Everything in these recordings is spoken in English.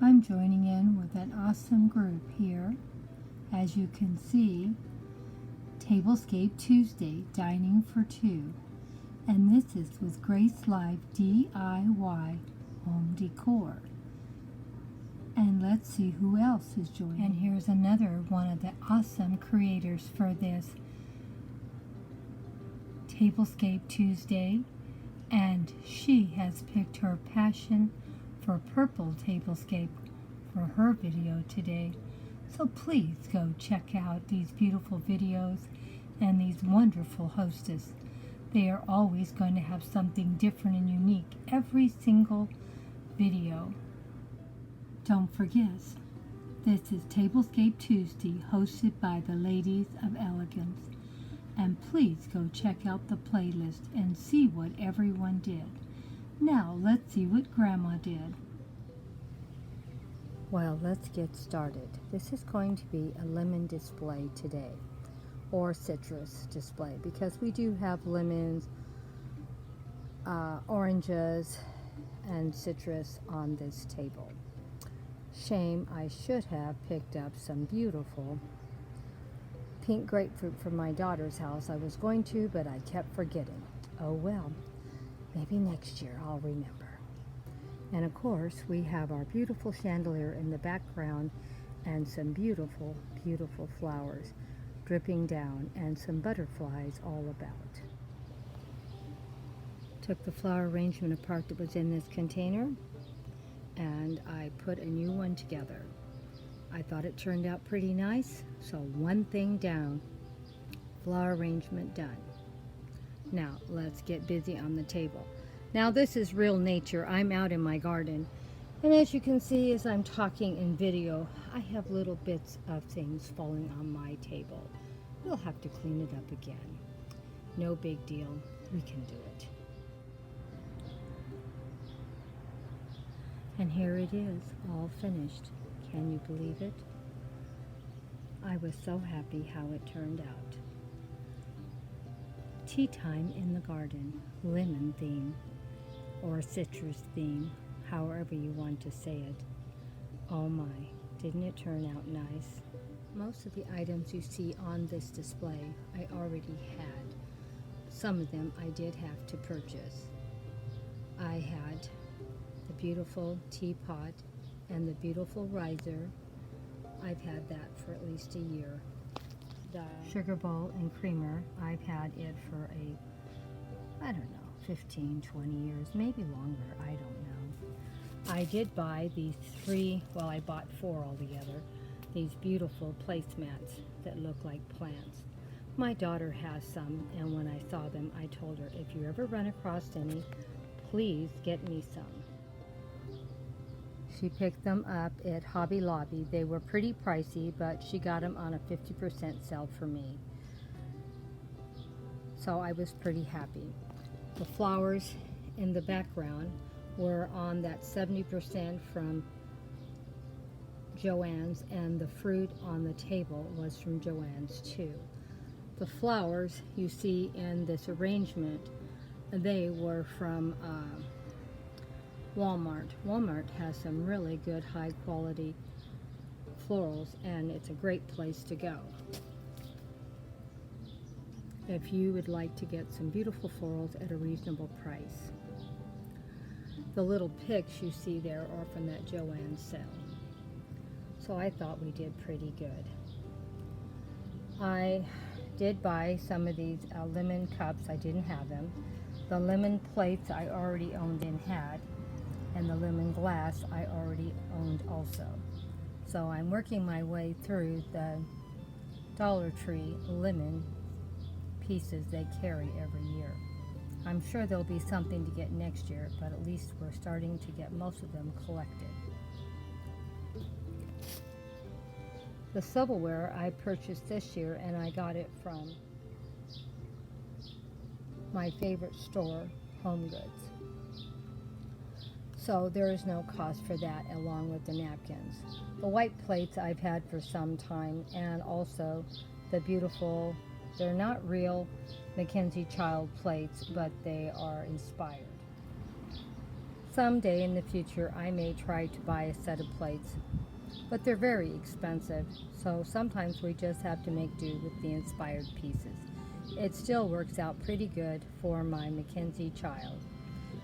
I'm joining in with an awesome group here. As you can see, Tablescape Tuesday, Dining for Two. And this is with Grace Live DIY Home Decor. And let's see who else is joining. And here's another one of the awesome creators for this Tablescape Tuesday. And she has picked her passion for purple tablescape for her video today. So please go check out these beautiful videos and these wonderful hostess. They are always going to have something different and unique every single video. Don't forget, this is Tablescape Tuesday, hosted by the Ladies of Elegance. And please go check out the playlist and see what everyone did. Now let's see what Grandma did. Well, let's get started. This is going to be a lemon display today, or citrus display, because we do have lemons, oranges, and citrus on this table. Shame, I should have picked up some beautiful pink grapefruit from my daughter's house. I was going to, but I kept forgetting. Oh well, maybe next year I'll remember. And of course, we have our beautiful chandelier in the background and some beautiful, beautiful flowers dripping down and some butterflies all about. Took the flower arrangement apart that was in this container and I put a new one together. I thought it turned out pretty nice, so one thing down, flower arrangement done. Now let's get busy on the table. Now this is real nature. I'm out in my garden, and as you can see as I'm talking in video, I have little bits of things falling on my table. We'll have to clean it up again. No big deal, we can do it. And here it is, all finished. Can you believe it? I was so happy how it turned out. Tea time in the garden, lemon theme, or citrus theme, however you want to say it. Oh my, didn't it turn out nice? Most of the items you see on this display I already had. Some of them I did have to purchase. I had the beautiful teapot and the beautiful riser. I've had that for at least a year. The sugar bowl and creamer, I've had it for I don't know, 15, 20 years, maybe longer, I don't know. I did buy these I bought 4 altogether, these beautiful placemats that look like plants. My daughter has some, and when I saw them, I told her, if you ever run across any, please get me some. She picked them up at Hobby Lobby. They were pretty pricey, but she got them on a 50% sale for me. So I was pretty happy. The flowers in the background were on that 70% from Joann's, and the fruit on the table was from Joann's too. The flowers you see in this arrangement, they were from Walmart. Walmart has some really good high quality florals, and it's a great place to go if you would like to get some beautiful florals at a reasonable price. The little picks you see there are from that Joann's sale. So I thought we did pretty good. I did buy some of these lemon cups. I didn't have them. The lemon plates I already owned and had, and the lemon glass I already owned also. So I'm working my way through the Dollar Tree lemon pieces they carry every year. I'm sure there'll be something to get next year, but at least we're starting to get most of them collected. The silverware I purchased this year, and I got it from my favorite store, Home Goods. So there is no cost for that, along with the napkins. The white plates I've had for some time, and also the beautiful, they're not real Mackenzie Child plates, but they are inspired. Someday in the future I may try to buy a set of plates, but they're very expensive, so sometimes we just have to make do with the inspired pieces. It still works out pretty good for my Mackenzie child.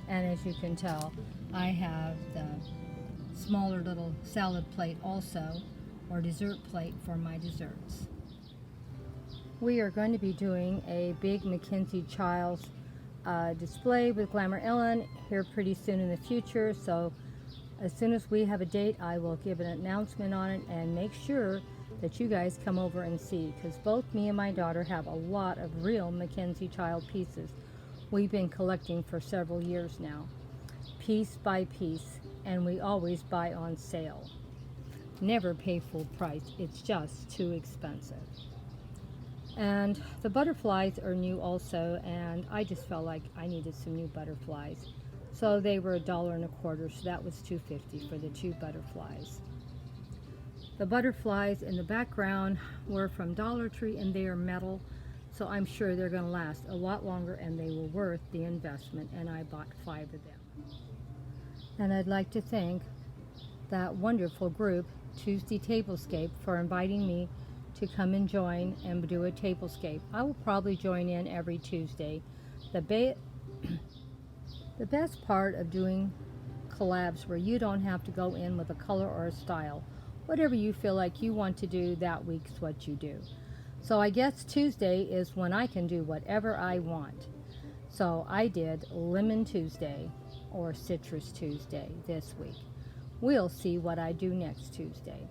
And as you can tell, I have the smaller little salad plate also, or dessert plate for my desserts. We are going to be doing a big Mackenzie Child's display with Glamour Ellen here pretty soon in the future, so as soon as we have a date I will give an announcement on it, and make sure that you guys come over and see, because both me and my daughter have a lot of real Mackenzie Child pieces we've been collecting for several years now, piece by piece, and we always buy on sale. Never pay full price, it's just too expensive. And the butterflies are new also, and I just felt like I needed some new butterflies. So they were $1.25, so that was $2.50 for the 2 butterflies. The butterflies in the background were from Dollar Tree, and they are metal, so I'm sure they're going to last a lot longer, and they were worth the investment, and I bought 5 of them. And I'd like to thank that wonderful group, Tuesday Tablescape, for inviting me to come and join and do a tablescape. I will probably join in every Tuesday. The best part of doing collabs where you don't have to go in with a color or a style. Whatever you feel like you want to do that week's what you do. So I guess Tuesday is when I can do whatever I want. So I did Lemon Tuesday or Citrus Tuesday this week. We'll see what I do next Tuesday.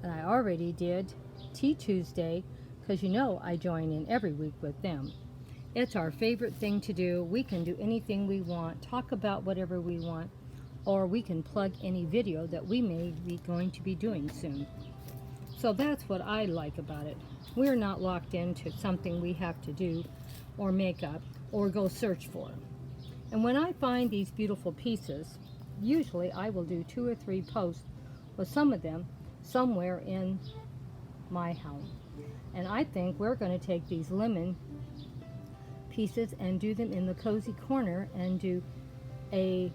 And I already did Tea Tuesday, because you know I join in every week with them. It's our favorite thing to do. We can do anything we want, talk about whatever we want, or we can plug any video that we may be going to be doing soon. So that's what I like about it. We're not locked into something we have to do or make up or go search for. And when I find these beautiful pieces, usually I will do 2 or 3 posts with some of them somewhere in my home. And I think we're going to take these lemon pieces and do them in the cozy corner and do a,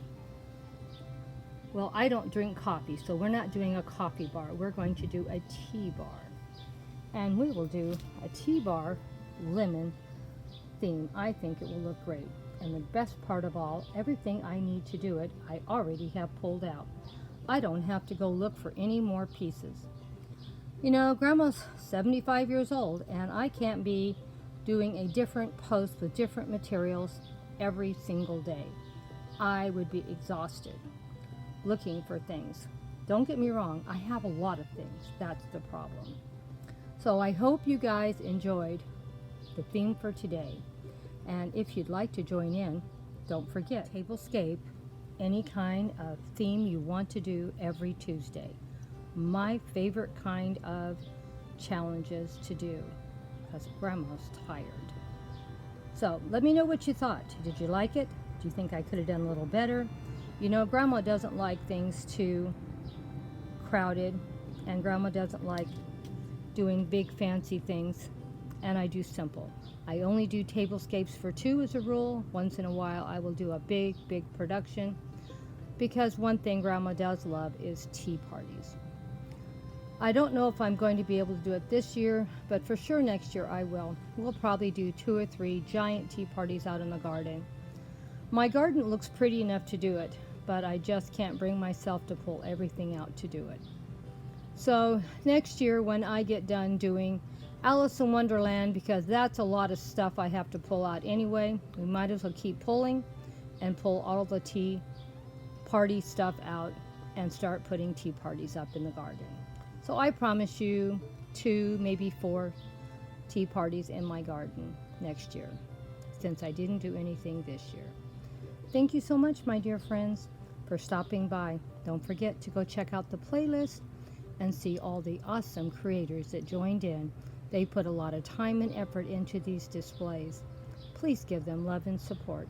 well, I don't drink coffee, so we're not doing a coffee bar. We're going to do a tea bar. And we will do a tea bar lemon theme. I think it will look great. And the best part of all, everything I need to do it, I already have pulled out. I don't have to go look for any more pieces. You know, Grandma's 75 years old, and I can't be doing a different post with different materials every single day. I would be exhausted looking for things. Don't get me wrong, I have a lot of things. That's the problem. So I hope you guys enjoyed the theme for today. And if you'd like to join in, don't forget, Tablescape, any kind of theme you want to do every Tuesday. My favorite kind of challenges to do, because Grandma's tired. So let me know what you thought. Did you like it? Do you think I could have done a little better? You know, Grandma doesn't like things too crowded, and Grandma doesn't like doing big fancy things, and I do simple. I only do tablescapes for 2 as a rule. Once in a while I will do a big production, because one thing Grandma does love is tea parties. I don't know if I'm going to be able to do it this year, but for sure next year I will. We'll probably do 2 or 3 giant tea parties out in the garden. My garden looks pretty enough to do it, but I just can't bring myself to pull everything out to do it. So next year when I get done doing Alice in Wonderland, because that's a lot of stuff I have to pull out anyway, we might as well keep pulling and pull all the tea party stuff out and start putting tea parties up in the garden. So I promise you 2, maybe 4 tea parties in my garden next year, since I didn't do anything this year. Thank you so much, my dear friends, for stopping by. Don't forget to go check out the playlist and see all the awesome creators that joined in. They put a lot of time and effort into these displays. Please give them love and support.